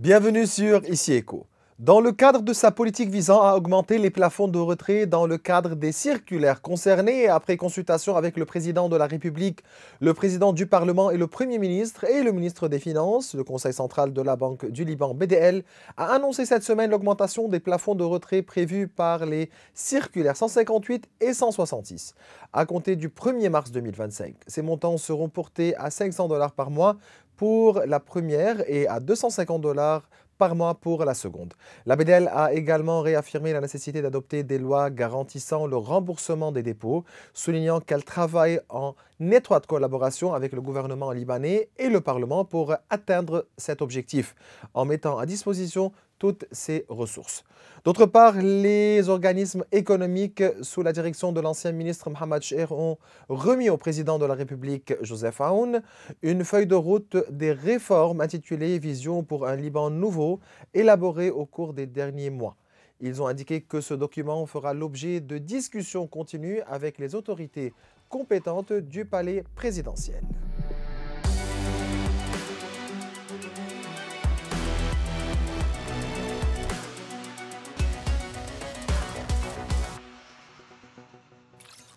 Bienvenue sur Ici Éco. Dans le cadre de sa politique visant à augmenter les plafonds de retrait dans le cadre des circulaires concernés, après consultation avec le président de la République, le président du Parlement et le Premier ministre et le ministre des Finances, le Conseil central de la Banque du Liban BDL a annoncé cette semaine l'augmentation des plafonds de retrait prévus par les circulaires 158 et 166. À compter du 1er mars 2025, ces montants seront portés à 500 $ par mois pour la première et à 250 $ par mois pour la seconde. La BDL a également réaffirmé la nécessité d'adopter des lois garantissant le remboursement des dépôts, soulignant qu'elle travaille en étroite collaboration avec le gouvernement libanais et le Parlement pour atteindre cet objectif, en mettant à disposition toutes ces ressources. D'autre part, les organismes économiques sous la direction de l'ancien ministre Mohamed Cheikh ont remis au président de la République, Joseph Aoun, une feuille de route des réformes intitulée Vision pour un Liban nouveau, élaborée au cours des derniers mois. Ils ont indiqué que ce document fera l'objet de discussions continues avec les autorités compétentes du palais présidentiel.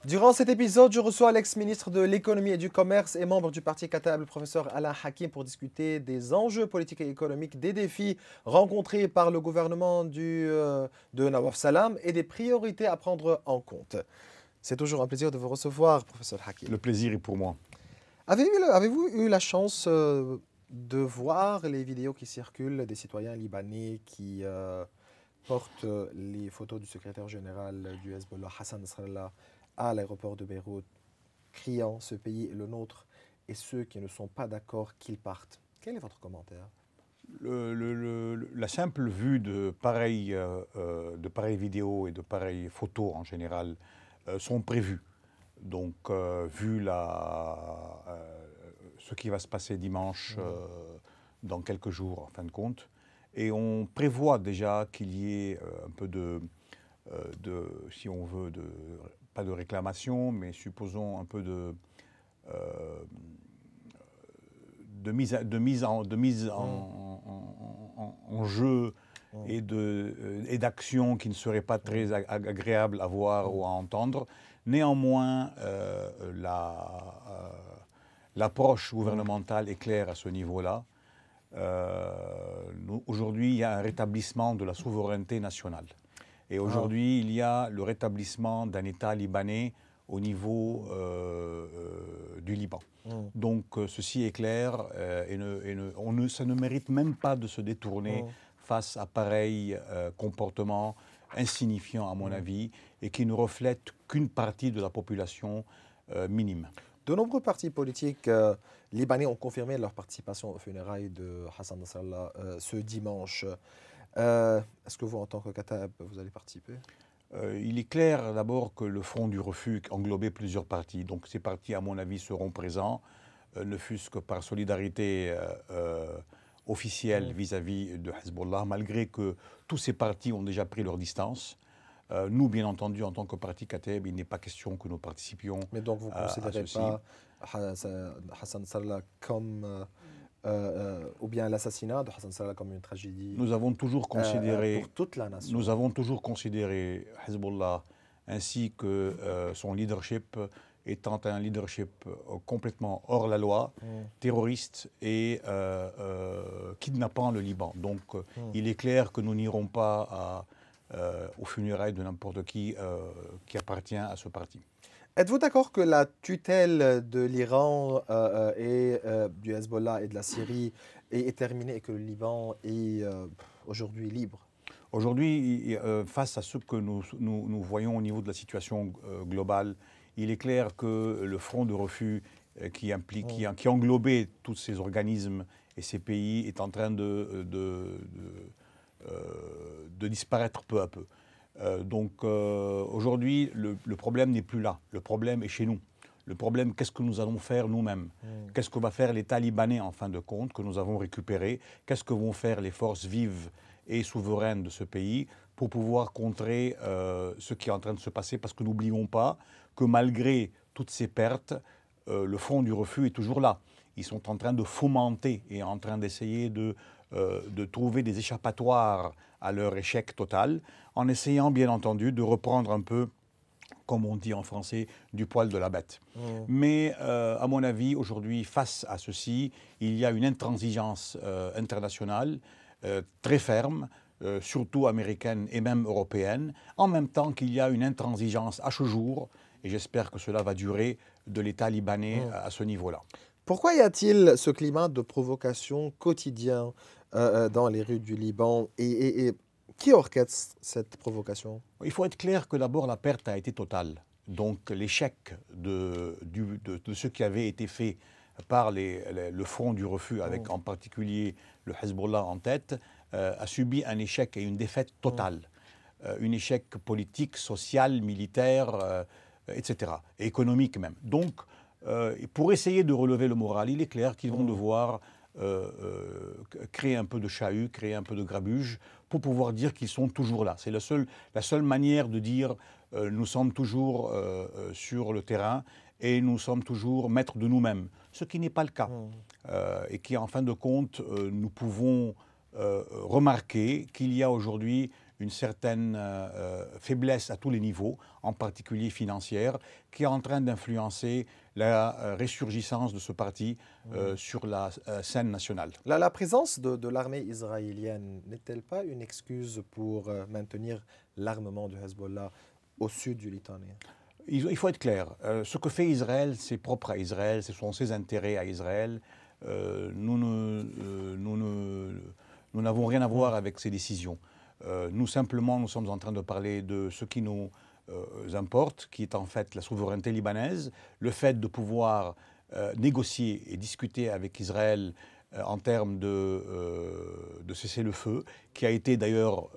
Durant cet épisode, je reçois l'ex-ministre de l'économie et du commerce et membre du parti Kataeb, le professeur Alain Hakim, pour discuter des enjeux politiques et économiques, des défis rencontrés par le gouvernement de Nawaf Salam et des priorités à prendre en compte. C'est toujours un plaisir de vous recevoir, professeur Hakim. Le plaisir est pour moi. Avez-vous eu la chance de voir les vidéos qui circulent des citoyens libanais qui portent les photos du secrétaire général du Hezbollah, Hassan Nasrallah, à l'aéroport de Beyrouth, criant « ce pays est le nôtre » et ceux qui ne sont pas d'accord qu'ils partent? Quel est votre commentaire? La simple vue de pareilles vidéos et de pareilles photos en général sont prévues. Donc, vu ce qui va se passer dimanche, dans quelques jours en fin de compte, et on prévoit déjà qu'il y ait un peu si on veut, pas de réclamation, mais supposons un peu de mise en jeu et d'action qui ne serait pas très agréable à voir ou à entendre. Néanmoins, l'approche gouvernementale est claire à ce niveau-là. Aujourd'hui, il y a un rétablissement de la souveraineté nationale. Et aujourd'hui, il y a le rétablissement d'un État libanais au niveau du Liban. Donc, ceci est clair ça ne mérite même pas de se détourner face à pareil comportement insignifiant, à mon avis, et qui ne reflète qu'une partie de la population minime. De nombreux partis politiques libanais ont confirmé leur participation aux funérailles de Hassan Nasrallah ce dimanche. Est-ce que vous, en tant que Kataeb, vous allez participer? Il est clair d'abord que le Front du refus englobait plusieurs partis. Donc ces partis, à mon avis, seront présents, ne fût-ce que par solidarité officielle vis-à-vis de Hezbollah, malgré que tous ces partis ont déjà pris leur distance. Nous, bien entendu, en tant que parti Kataeb, il n'est pas question que nous participions. Mais donc vous ne considérez pas Hassan Nasrallah comme... ou bien l'assassinat de Hassan Nasrallah comme une tragédie nous avons toujours considéré, pour toute la nation. Nous avons toujours considéré Hezbollah ainsi que son leadership étant un leadership complètement hors la loi, terroriste et kidnappant le Liban. Donc il est clair que nous n'irons pas aux funérailles de n'importe qui appartient à ce parti. Êtes-vous d'accord que la tutelle de l'Iran et du Hezbollah et de la Syrie est terminée et que le Liban est aujourd'hui libre? Aujourd'hui, face à ce que nous voyons au niveau de la situation globale, il est clair que le front de refus qui englobait tous ces organismes et ces pays est en train de disparaître peu à peu. Donc aujourd'hui, le problème n'est plus là. Le problème est chez nous. Le problème, qu'est-ce que nous allons faire nous-mêmes? Qu'est-ce que va faire l'État libanais en fin de compte, que nous avons récupéré? Qu'est-ce que vont faire les forces vives et souveraines de ce pays pour pouvoir contrer ce qui est en train de se passer? Parce que n'oublions pas que malgré toutes ces pertes, le front du refus est toujours là. Ils sont en train de fomenter et en train d'essayer de de trouver des échappatoires à leur échec total, en essayant bien entendu de reprendre un peu, comme on dit en français, du poil de la bête. Mais à mon avis, aujourd'hui, face à ceci, il y a une intransigeance internationale très ferme, surtout américaine et même européenne, en même temps qu'il y a une intransigeance à ce jour, et j'espère que cela va durer, de l'État libanais à ce niveau-là. Pourquoi y a-t-il ce climat de provocation quotidien dans les rues du Liban et qui orchestre cette provocation? Il faut être clair que d'abord la perte a été totale. Donc l'échec de ce qui avait été fait par le Front du refus, avec en particulier le Hezbollah en tête, a subi un échec et une défaite totale. Un échec politique, social, militaire, etc. Et économique même. Donc, pour essayer de relever le moral, il est clair qu'ils vont devoir créer un peu de chahut, créer un peu de grabuge pour pouvoir dire qu'ils sont toujours là. C'est la seule manière de dire nous sommes toujours sur le terrain et nous sommes toujours maîtres de nous-mêmes, ce qui n'est pas le cas. Et qui, en fin de compte, nous pouvons remarquer qu'il y a aujourd'hui une certaine faiblesse à tous les niveaux, en particulier financière, qui est en train d'influencer la ressurgissance de ce parti sur la scène nationale. La présence de l'armée israélienne n'est-elle pas une excuse pour maintenir l'armement du Hezbollah au sud du Litanien? Il faut être clair. Ce que fait Israël, c'est propre à Israël, ce sont ses intérêts à Israël. Nous n'avons rien à voir avec ces décisions. Nous sommes en train de parler de ce qui nous importe, qui est en fait la souveraineté libanaise, le fait de pouvoir négocier et discuter avec Israël en termes de cessez-le-feu, qui a été d'ailleurs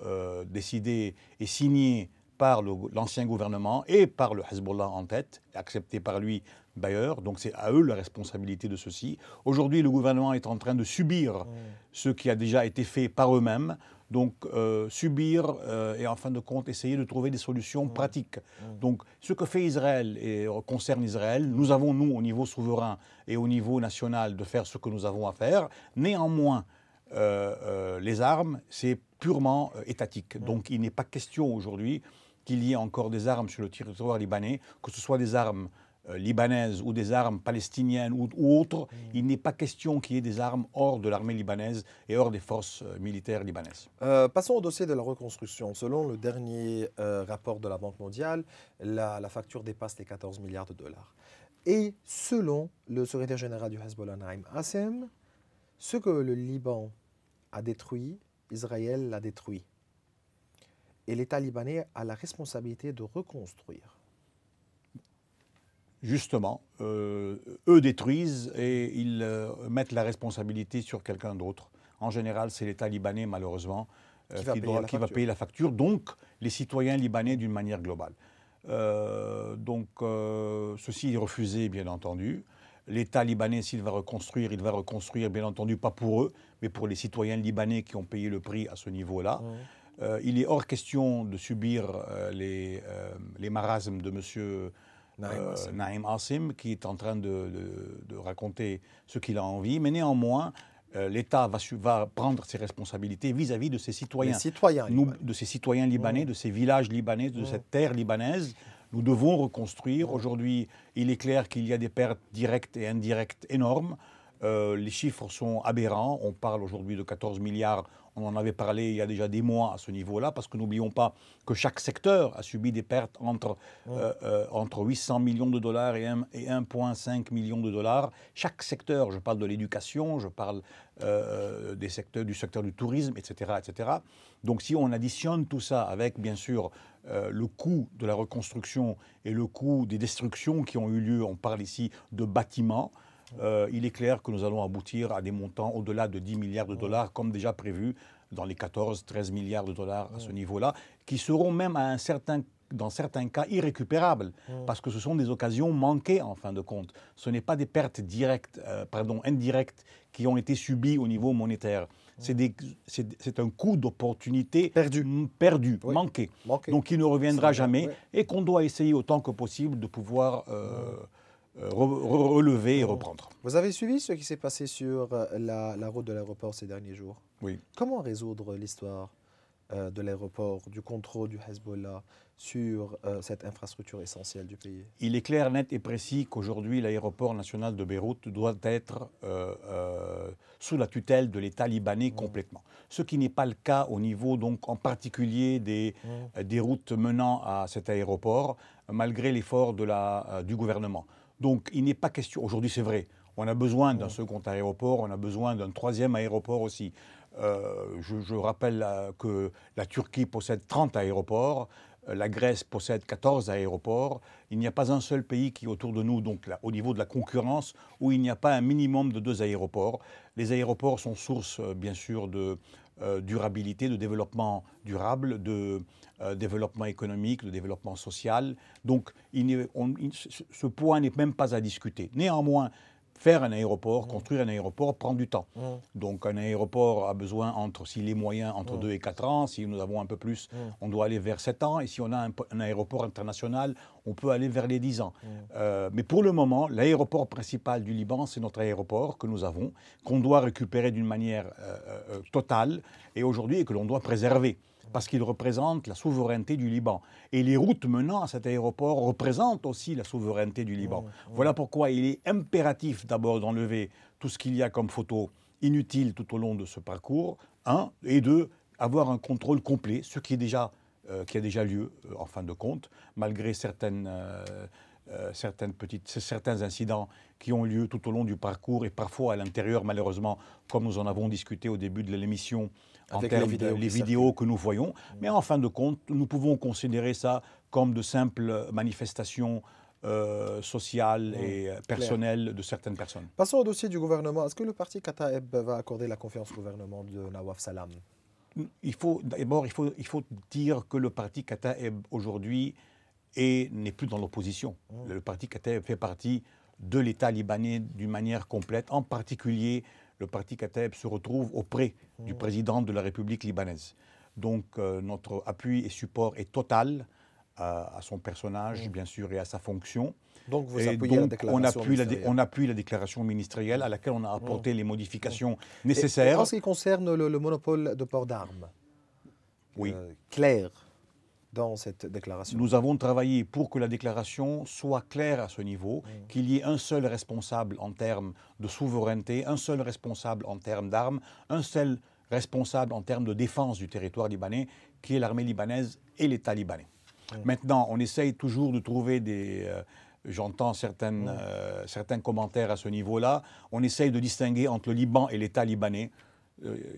décidé et signé par l'ancien gouvernement et par le Hezbollah en tête, accepté par lui d'ailleurs, donc c'est à eux la responsabilité de ceci. Aujourd'hui, le gouvernement est en train de subir ce qui a déjà été fait par eux-mêmes, donc subir et en fin de compte essayer de trouver des solutions pratiques. Donc ce que fait Israël et concerne Israël, nous avons nous au niveau souverain et au niveau national de faire ce que nous avons à faire. Néanmoins, les armes, c'est purement étatique. Donc il n'est pas question aujourd'hui qu'il y ait encore des armes sur le territoire libanais, que ce soit des armes libanaises ou des armes palestiniennes ou autres, il n'est pas question qu'il y ait des armes hors de l'armée libanaise et hors des forces militaires libanaises. Passons au dossier de la reconstruction. Selon le dernier rapport de la Banque mondiale, la facture dépasse les 14 milliards de dollars. Et selon le secrétaire général du Hezbollah, Naim Qassem, ce que le Liban a détruit, Israël l'a détruit. Et l'État libanais a la responsabilité de reconstruire. Justement, eux détruisent et ils mettent la responsabilité sur quelqu'un d'autre. En général, c'est l'État libanais, malheureusement, qui va payer la facture, donc les citoyens libanais d'une manière globale. Ceci est refusé, bien entendu. L'État libanais, s'il va reconstruire, il va reconstruire, bien entendu, pas pour eux, mais pour les citoyens libanais qui ont payé le prix à ce niveau-là. Il est hors question de subir les marasmes de M. Naim Qassem, qui est en train de raconter ce qu'il a envie. Mais néanmoins, l'État va prendre ses responsabilités vis-à-vis de ses citoyens. De ses citoyens libanais, de ces villages libanais, de cette terre libanaise. Nous devons reconstruire. Aujourd'hui, il est clair qu'il y a des pertes directes et indirectes énormes. Les chiffres sont aberrants. On parle aujourd'hui de 14 milliards. On en avait parlé il y a déjà des mois à ce niveau-là, parce que n'oublions pas que chaque secteur a subi des pertes entre 800 millions de dollars et 1,5 million de dollars. Chaque secteur, je parle de l'éducation, je parle du secteur du tourisme, etc., etc. Donc si on additionne tout ça avec, bien sûr, le coût de la reconstruction et le coût des destructions qui ont eu lieu, on parle ici de bâtiments, il est clair que nous allons aboutir à des montants au-delà de 10 milliards de dollars, comme déjà prévu dans les 14-13 milliards de dollars à ce niveau-là, qui seront même dans certains cas irrécupérables, parce que ce sont des occasions manquées en fin de compte. Ce n'est pas des pertes indirectes qui ont été subies au niveau monétaire. C'est un coût d'opportunité perdu, manqué. Donc il ne reviendra jamais et qu'on doit essayer autant que possible de pouvoir relever et reprendre. Vous avez suivi ce qui s'est passé sur la route de l'aéroport ces derniers jours? Oui. Comment résoudre l'histoire de l'aéroport, du contrôle du Hezbollah sur cette infrastructure essentielle du pays? Il est clair, net et précis qu'aujourd'hui, l'aéroport national de Beyrouth doit être sous la tutelle de l'État libanais complètement. Ce qui n'est pas le cas au niveau, donc, en particulier des routes menant à cet aéroport, malgré l'effort du gouvernement. Donc, il n'est pas question, aujourd'hui c'est vrai, on a besoin d'un second aéroport, on a besoin d'un troisième aéroport aussi. Je rappelle que la Turquie possède 30 aéroports, la Grèce possède 14 aéroports. Il n'y a pas un seul pays qui est autour de nous, donc là, au niveau de la concurrence, où il n'y a pas un minimum de 2 aéroports. Les aéroports sont source, bien sûr, de durabilité, de développement durable, de développement économique, de développement social. Donc, ce point n'est même pas à discuter. Néanmoins, faire un aéroport, construire un aéroport prend du temps. Donc un aéroport a besoin, s'il est moyen, entre 2 et 4 ans. Si nous avons un peu plus, on doit aller vers 7 ans. Et si on a un aéroport international, on peut aller vers les 10 ans. Mais pour le moment, l'aéroport principal du Liban, c'est notre aéroport que nous avons, qu'on doit récupérer d'une manière totale et aujourd'hui et que l'on doit préserver, parce qu'il représente la souveraineté du Liban. Et les routes menant à cet aéroport représentent aussi la souveraineté du Liban. Voilà pourquoi il est impératif d'abord d'enlever tout ce qu'il y a comme photos inutiles tout au long de ce parcours, et deux, avoir un contrôle complet, ce qui a déjà lieu en fin de compte, malgré certains incidents qui ont lieu tout au long du parcours et parfois à l'intérieur, malheureusement, comme nous en avons discuté au début de l'émission, en termes des vidéos que nous voyons. Mais en fin de compte, nous pouvons considérer ça comme de simples manifestations sociales et personnelles de certaines personnes. Passons au dossier du gouvernement. Est-ce que le parti Kataeb va accorder la confiance au gouvernement de Nawaf Salam? D'abord, il faut dire que le parti Kataeb aujourd'hui n'est plus dans l'opposition. Le parti Kataeb fait partie de l'État libanais d'une manière complète. En particulier, le parti Kataeb se retrouve auprès du président de la République libanaise. Donc notre appui et support est total à son personnage, bien sûr, et à sa fonction. Donc vous appuyez la déclaration ministérielle. On appuie la déclaration ministérielle à laquelle on a apporté les modifications nécessaires. Et en ce qui concerne le monopole de port d'armes, oui. Clair dans cette déclaration. Nous avons travaillé pour que la déclaration soit claire à ce niveau, qu'il y ait un seul responsable en termes de souveraineté, un seul responsable en termes d'armes, un seul responsable en termes de défense du territoire libanais, qui est l'armée libanaise et l'État libanais. Maintenant, on essaye toujours de trouver j'entends certains commentaires à ce niveau-là, on essaye de distinguer entre le Liban et l'État libanais.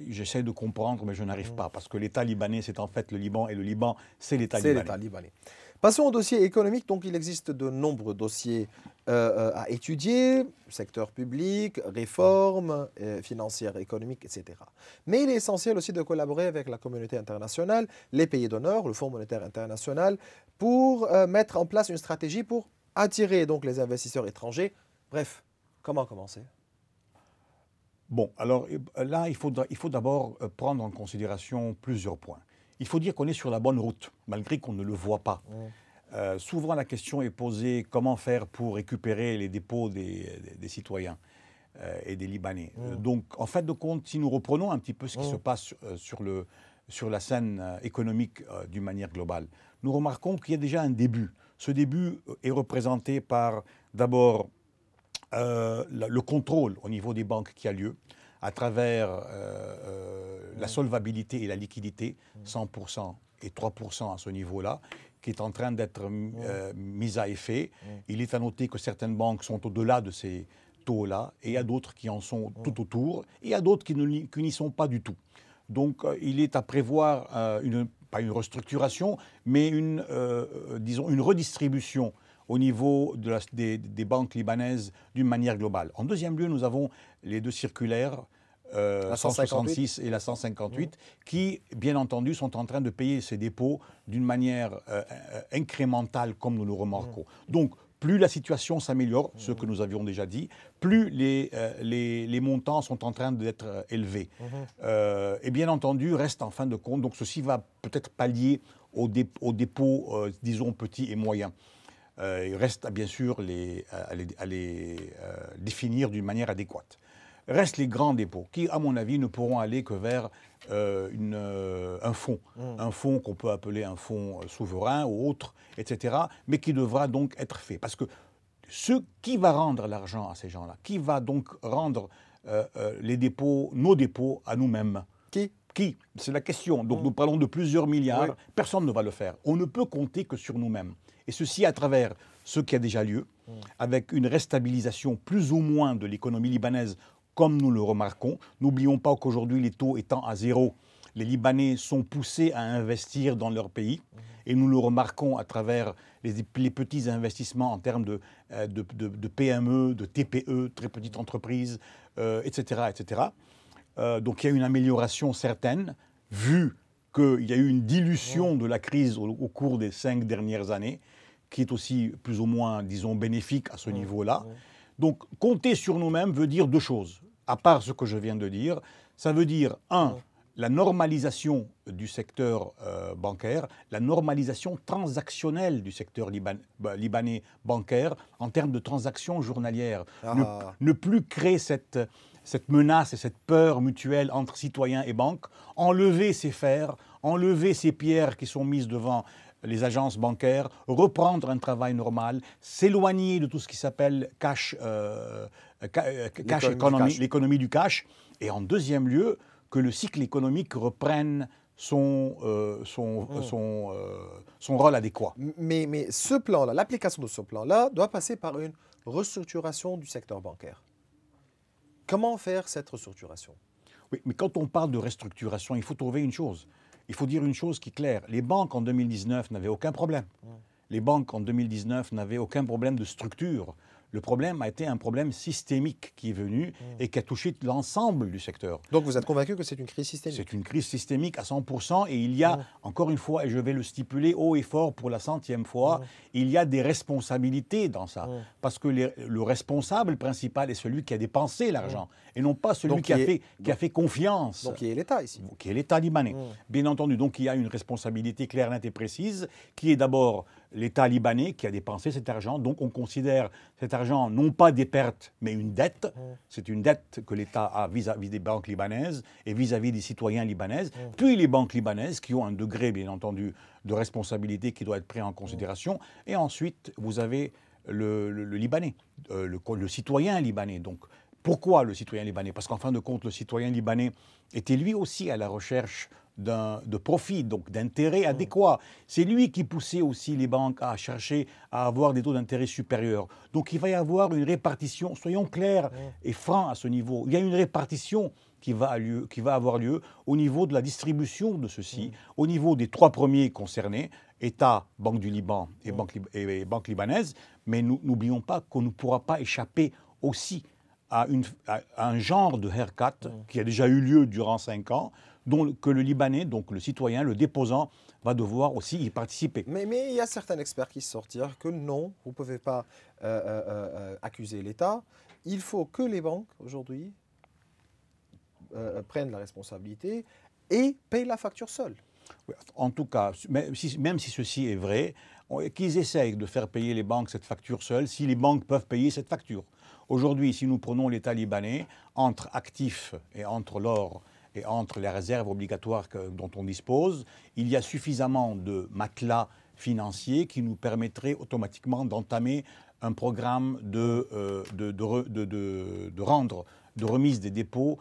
J'essaie de comprendre, mais je n'arrive pas, parce que l'État libanais, c'est en fait le Liban, et le Liban, c'est l'État libanais. Passons au dossier économique. Donc, il existe de nombreux dossiers à étudier, secteur public, réformes financières, économiques, etc. Mais il est essentiel aussi de collaborer avec la communauté internationale, les pays d'honneur, le Fonds monétaire international, pour mettre en place une stratégie pour attirer donc les investisseurs étrangers. Bref, comment commencer? Bon, alors là, il faut d'abord prendre en considération plusieurs points. Il faut dire qu'on est sur la bonne route, malgré qu'on ne le voit pas. Souvent, la question est posée, comment faire pour récupérer les dépôts des citoyens et des Libanais. Donc, en fait de compte, si nous reprenons un petit peu ce qui se passe sur la scène économique d'une manière globale, nous remarquons qu'il y a déjà un début. Ce début est représenté par, d'abord, le contrôle au niveau des banques qui a lieu à travers la solvabilité et la liquidité, 100% et 3% à ce niveau-là, qui est en train d'être mise à effet. Il est à noter que certaines banques sont au-delà de ces taux-là, et il y a d'autres qui en sont tout autour, et il y a d'autres qui n'y sont pas du tout. Donc il est à prévoir, pas une restructuration, mais disons une redistribution au niveau des banques libanaises d'une manière globale. En deuxième lieu, nous avons les deux circulaires, la 166 et la 158, qui, bien entendu, sont en train de payer ces dépôts d'une manière incrémentale, comme nous le remarquons. Donc, plus la situation s'améliore, ce que nous avions déjà dit, plus les montants sont en train d'être élevés. Et bien entendu, reste en fin de compte, donc ceci va peut-être pallier aux dépôts, disons, petits et moyens. Il reste bien sûr à les définir d'une manière adéquate. Restent les grands dépôts qui, à mon avis, ne pourront aller que vers un fonds. Un fonds qu'on peut appeler un fonds souverain ou autre, etc. Mais qui devra donc être fait. Parce que qui va rendre l'argent à ces gens-là? Qui va donc rendre nos dépôts à nous-mêmes? Qui? C'est la question. Donc nous parlons de plusieurs milliards. Oui. Personne ne va le faire. On ne peut compter que sur nous-mêmes. Et ceci à travers ce qui a déjà lieu, avec une restabilisation plus ou moins de l'économie libanaise, comme nous le remarquons. N'oublions pas qu'aujourd'hui, les taux étant à zéro, les Libanais sont poussés à investir dans leur pays. Et nous le remarquons à travers les petits investissements en termes de PME, de TPE, très petites entreprises, etc., etc. Donc il y a une amélioration certaine, vu qu'il y a eu une dilution de la crise au cours des 5 dernières années, qui est aussi plus ou moins, disons, bénéfique à ce niveau-là. Donc compter sur nous-mêmes veut dire deux choses, à part ce que je viens de dire. Ça veut dire, la normalisation du secteur bancaire, la normalisation transactionnelle du secteur libanais bancaire en termes de transactions journalières. Ne plus créer cette menace et cette peur mutuelle entre citoyens et banques, enlever ces fers, enlever ces pierres qui sont mises devant les agences bancaires, reprendre un travail normal, s'éloigner de tout ce qui s'appelle l'économie du cash, et en deuxième lieu, que le cycle économique reprenne son rôle adéquat. Mais ce plan-là, l'application de ce plan-là doit passer par une restructuration du secteur bancaire. Comment faire cette restructuration? Oui, mais quand on parle de restructuration, il faut trouver une chose. Il faut dire une chose qui est claire. Les banques en 2019 n'avaient aucun problème. Les banques en 2019 n'avaient aucun problème de structure. Le problème a été un problème systémique qui est venu et qui a touché l'ensemble du secteur. Donc vous êtes convaincu que c'est une crise systémique? C'est une crise systémique à 100%, et il y a, encore une fois, et je vais le stipuler haut et fort pour la 100e fois, il y a des responsabilités dans ça. Parce que le responsable principal est celui qui a dépensé l'argent, et non pas celui qui a fait confiance. Donc qui est l'État ici? Qui est l'État libanais. Bien entendu, donc il y a une responsabilité claire, nette et précise, qui est d'abord l'État libanais qui a dépensé cet argent. Donc on considère cet argent non pas des pertes, mais une dette. C'est une dette que l'État a vis-à-vis des banques libanaises et vis-à-vis des citoyens libanaises. Puis les banques libanaises qui ont un degré, bien entendu, de responsabilité qui doit être pris en considération. Et ensuite, vous avez le Libanais, le citoyen libanais. Donc, pourquoi le citoyen libanais? Parce qu'en fin de compte, le citoyen libanais était lui aussi à la recherche de profit, donc d'intérêt adéquat. C'est lui qui poussait aussi les banques à chercher à avoir des taux d'intérêt supérieurs. Donc il va y avoir une répartition, soyons clairs et francs à ce niveau. Il y a une répartition qui va avoir lieu au niveau de la distribution de ceci, au niveau des trois premiers concernés, État, Banque du Liban et Banque libanaise, mais n'oublions pas qu'on ne pourra pas échapper aussi à un genre de haircut qui a déjà eu lieu durant 5 ans, que le Libanais, donc le citoyen, le déposant, va devoir aussi y participer. Mais il y a certains experts qui sortent dire que non, vous ne pouvez pas accuser l'État. Il faut que les banques, aujourd'hui, prennent la responsabilité et payent la facture seules. En tout cas, même si ceci est vrai, qu'ils essayent de faire payer les banques cette facture seules, si les banques peuvent payer cette facture. Aujourd'hui, si nous prenons l'État libanais, entre actifs et entre l'or et entre les réserves obligatoires dont on dispose, il y a suffisamment de matelas financiers qui nous permettraient automatiquement d'entamer un programme de remise des dépôts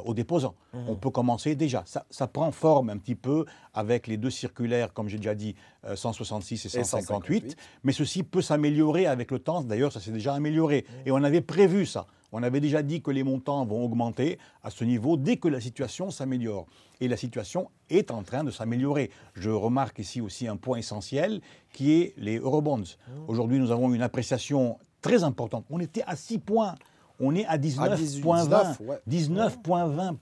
aux déposants. On peut commencer déjà. Ça prend forme un petit peu avec les deux circulaires, comme j'ai déjà dit, 166 et 158. Mais ceci peut s'améliorer avec le temps. D'ailleurs, ça s'est déjà amélioré. Et on avait prévu ça. On avait déjà dit que les montants vont augmenter à ce niveau dès que la situation s'améliore. Et la situation est en train de s'améliorer. Je remarque ici aussi un point essentiel qui est les eurobonds. Aujourd'hui, nous avons une appréciation très importante. On était à 6 points. On est à 19,20 19,20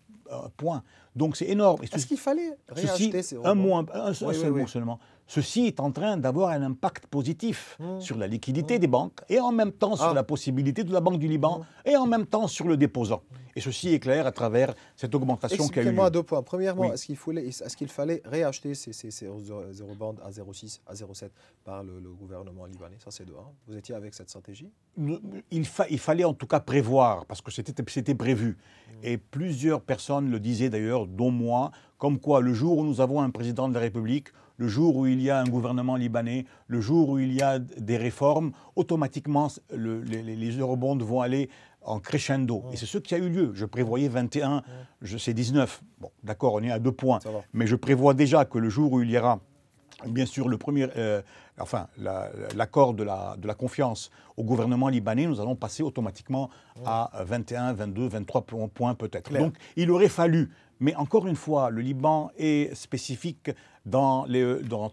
points. Donc c'est énorme. Est-ce qu'il fallait réacheter ces eurobonds? Un seul mot seulement. Ceci est en train d'avoir un impact positif sur la liquidité des banques et en même temps sur la possibilité de la Banque du Liban et en même temps sur le déposant. Et ceci est clair à travers cette augmentation qui a eu lieu. Expliquez-moi à deux points. Premièrement, Oui. est-ce qu'il fallait réacheter ces eurobonds à 0,6, à 0,7 par le gouvernement libanais? Ça, c'est de 1. Vous étiez avec cette stratégie? Il fallait en tout cas prévoir, parce que c'était prévu. Et plusieurs personnes le disaient d'ailleurs, dont moi, comme quoi le jour où nous avons un président de la République, le jour où il y a un gouvernement libanais, le jour où il y a des réformes, automatiquement les eurobonds vont aller en crescendo. Et c'est ce qui a eu lieu. Je prévoyais 21, c'est 19. Bon, d'accord, on est à 2 points. Mais je prévois déjà que le jour où il y aura, bien sûr, l'accord de la confiance au gouvernement libanais, nous allons passer automatiquement à 21, 22, 23 points peut-être. Donc, il aurait fallu. Mais encore une fois, le Liban est spécifique dans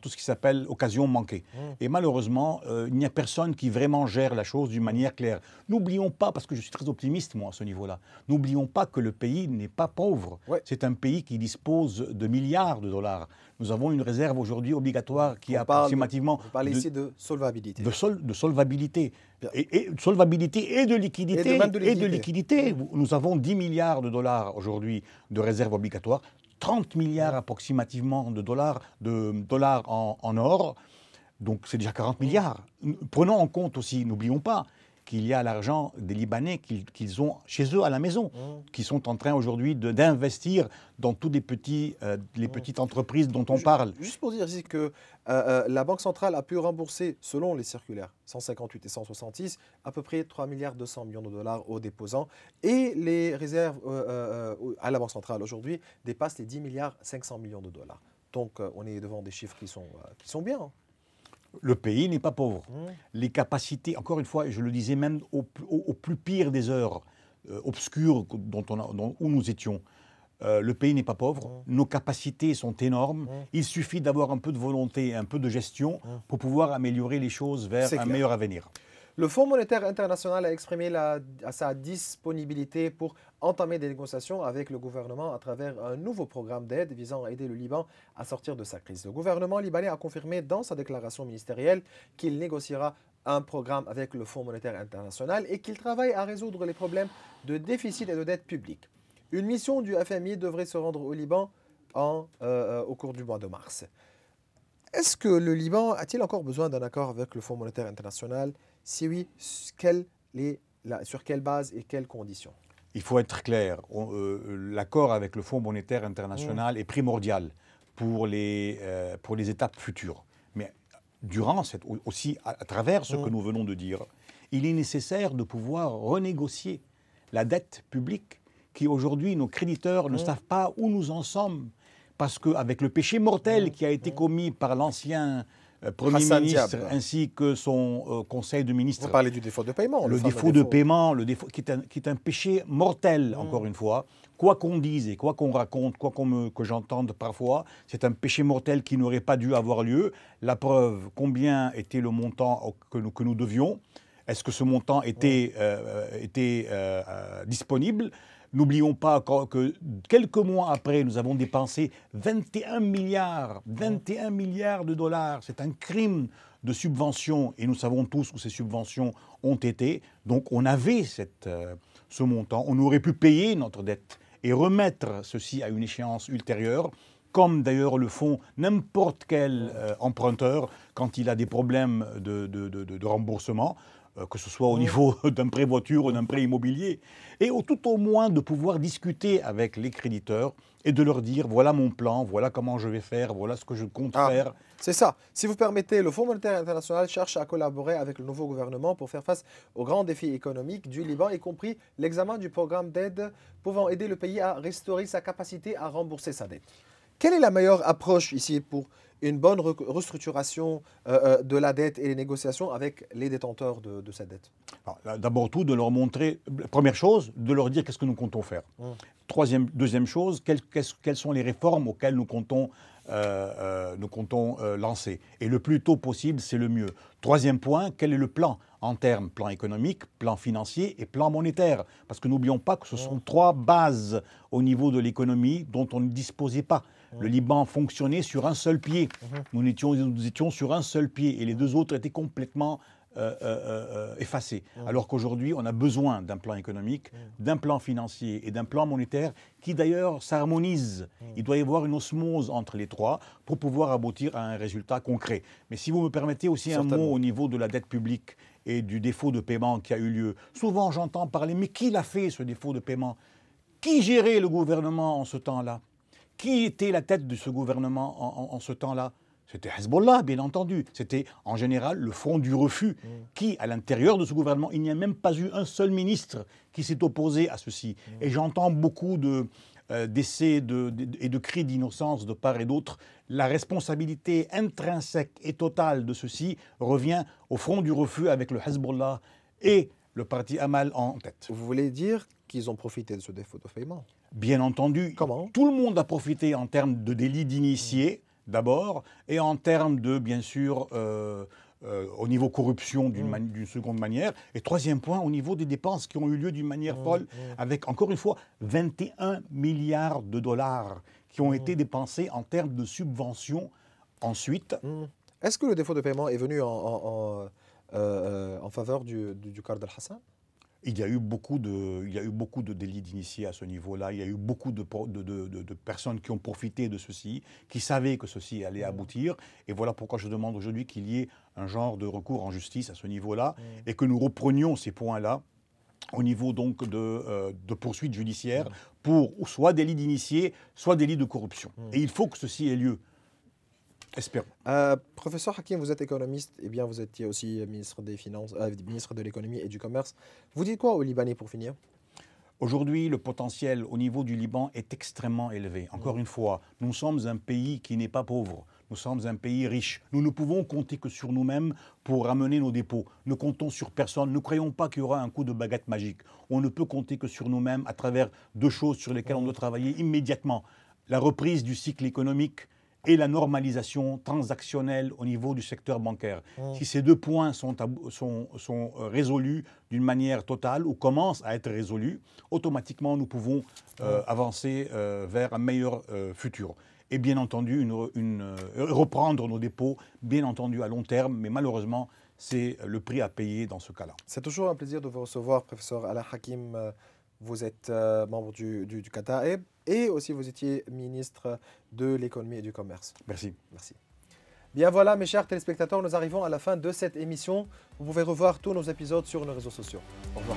tout ce qui s'appelle occasion manquée. Et malheureusement, il n'y a personne qui vraiment gère la chose d'une manière claire. N'oublions pas, parce que je suis très optimiste moi à ce niveau-là, n'oublions pas que le pays n'est pas pauvre. Ouais. C'est un pays qui dispose de milliards de dollars. Nous avons une réserve aujourd'hui obligatoire qui est approximativement... Vous parlez ici de solvabilité. De solvabilité. Et de solvabilité et de liquidité. Et de liquidité. Nous avons 10 milliards de dollars aujourd'hui de réserve obligatoire, 30 milliards approximativement de dollars en or. Donc c'est déjà 40 milliards. Prenons en compte aussi, n'oublions pas, qu'il y a l'argent des Libanais qu'ils ont chez eux à la maison, qui sont en train aujourd'hui d'investir dans toutes les petites entreprises dont on parle. Juste pour dire ici que la Banque centrale a pu rembourser, selon les circulaires 158 et 166, à peu près 3 milliards 200 millions de dollars aux déposants. Et les réserves à la Banque centrale aujourd'hui dépassent les 10 milliards 500 millions de dollars. Donc on est devant des chiffres qui sont bien. Le pays n'est pas pauvre. Les capacités, encore une fois, je le disais même au plus pire des heures obscures où nous étions, le pays n'est pas pauvre. Nos capacités sont énormes. Il suffit d'avoir un peu de volonté, un peu de gestion pour pouvoir améliorer les choses vers un meilleur avenir. Le Fonds monétaire international a exprimé sa disponibilité pour entamer des négociations avec le gouvernement à travers un nouveau programme d'aide visant à aider le Liban à sortir de sa crise. Le gouvernement libanais a confirmé dans sa déclaration ministérielle qu'il négociera un programme avec le Fonds monétaire international et qu'il travaille à résoudre les problèmes de déficit et de dette publique. Une mission du FMI devrait se rendre au Liban au cours du mois de mars. Est-ce que le Liban a-t-il encore besoin d'un accord avec le Fonds monétaire international? Si oui, sur quelle base et quelles conditions? Il faut être clair. L'accord avec le Fonds monétaire international est primordial pour les étapes futures. Mais durant, aussi à travers ce que nous venons de dire, il est nécessaire de pouvoir renégocier la dette publique qui aujourd'hui, nos créditeurs ne savent pas où nous en sommes. Parce qu'avec le péché mortel qui a été commis par l'ancien Premier ministre ainsi que son conseil de ministres. Vous parlez du défaut de paiement. Le défaut de paiement, qui est un péché mortel, encore une fois. Quoi qu'on dise et quoi qu'on raconte, que j'entende parfois, c'est un péché mortel qui n'aurait pas dû avoir lieu. La preuve, combien était le montant que nous devions? Est-ce que ce montant était disponible? N'oublions pas que quelques mois après, nous avons dépensé 21 milliards de dollars. C'est un crime de subvention et nous savons tous où ces subventions ont été. Donc on avait ce montant. On aurait pu payer notre dette et remettre ceci à une échéance ultérieure, comme d'ailleurs le font n'importe quel emprunteur quand il a des problèmes de remboursement. Que ce soit au niveau d'un prêt voiture ou d'un prêt immobilier, et tout au moins de pouvoir discuter avec les créditeurs et de leur dire voilà mon plan, voilà comment je vais faire, voilà ce que je compte faire. C'est ça. Si vous permettez, le Fonds monétaire international cherche à collaborer avec le nouveau gouvernement pour faire face aux grands défis économiques du Liban, y compris l'examen du programme d'aide pouvant aider le pays à restaurer sa capacité à rembourser sa dette. Quelle est la meilleure approche ici pour une bonne restructuration de la dette et les négociations avec les détenteurs de cette dette? D'abord tout, de leur montrer, première chose, de leur dire qu'est-ce que nous comptons faire. Deuxième chose, quelles sont les réformes auxquelles nous comptons lancer. Et le plus tôt possible, c'est le mieux. Troisième point, quel est le plan en termes plan économique, plan financier et plan monétaire? Parce que n'oublions pas que ce sont trois bases au niveau de l'économie dont on ne disposait pas. Le Liban fonctionnait sur un seul pied. Nous étions sur un seul pied et les deux autres étaient complètement effacé. Alors qu'aujourd'hui, on a besoin d'un plan économique, d'un plan financier et d'un plan monétaire qui d'ailleurs s'harmonisent. Il doit y avoir une osmose entre les trois pour pouvoir aboutir à un résultat concret. Mais si vous me permettez aussi un mot au niveau de la dette publique et du défaut de paiement qui a eu lieu. Souvent, j'entends parler, mais qui l'a fait, ce défaut de paiement? Qui gérait le gouvernement en ce temps-là? Qui était la tête de ce gouvernement en ce temps-là? C'était Hezbollah, bien entendu. C'était en général le front du refus qui, à l'intérieur de ce gouvernement, il n'y a même pas eu un seul ministre qui s'est opposé à ceci. Et j'entends beaucoup d'essais et de cris d'innocence de part et d'autre. La responsabilité intrinsèque et totale de ceci revient au front du refus avec le Hezbollah et le parti Amal en tête. Vous voulez dire qu'ils ont profité de ce défaut de paiement? Bien entendu. Comment? Tout le monde a profité en termes de délit d'initié, d'abord, et en termes de, bien sûr, au niveau corruption d'une seconde manière. Et troisième point, au niveau des dépenses qui ont eu lieu d'une manière folle, avec, encore une fois, 21 milliards de dollars qui ont été dépensés en termes de subventions ensuite. Est-ce que le défaut de paiement est venu en faveur du cadre Al-Hassan? Il y a eu beaucoup de délits d'initiés à ce niveau-là. Il y a eu beaucoup de personnes qui ont profité de ceci, qui savaient que ceci allait aboutir. Et voilà pourquoi je demande aujourd'hui qu'il y ait un genre de recours en justice à ce niveau-là et que nous reprenions ces points-là au niveau donc de poursuites judiciaires pour soit délit d'initié, soit délit de corruption. Et il faut que ceci ait lieu. Espérons. Professeur Hakim, vous êtes économiste, et bien vous étiez aussi ministre des Finances, ministre de l'économie et du commerce. Vous dites quoi aux Libanais pour finir? Aujourd'hui, le potentiel au niveau du Liban est extrêmement élevé. Encore une fois, nous sommes un pays qui n'est pas pauvre. Nous sommes un pays riche. Nous ne pouvons compter que sur nous-mêmes pour ramener nos dépôts. Ne comptons sur personne. Ne croyons pas qu'il y aura un coup de baguette magique. On ne peut compter que sur nous-mêmes à travers deux choses sur lesquelles on doit travailler immédiatement. La reprise du cycle économique et la normalisation transactionnelle au niveau du secteur bancaire. Si ces deux points sont résolus d'une manière totale ou commencent à être résolus, automatiquement nous pouvons avancer vers un meilleur futur. Et bien entendu, reprendre nos dépôts, bien entendu à long terme, mais malheureusement, c'est le prix à payer dans ce cas-là. C'est toujours un plaisir de vous recevoir, professeur Alain Hakim. Vous êtes membre du Cataeb et aussi vous étiez ministre de l'économie et du commerce. Merci. Merci. Bien voilà, mes chers téléspectateurs, nous arrivons à la fin de cette émission. Vous pouvez revoir tous nos épisodes sur nos réseaux sociaux. Au revoir.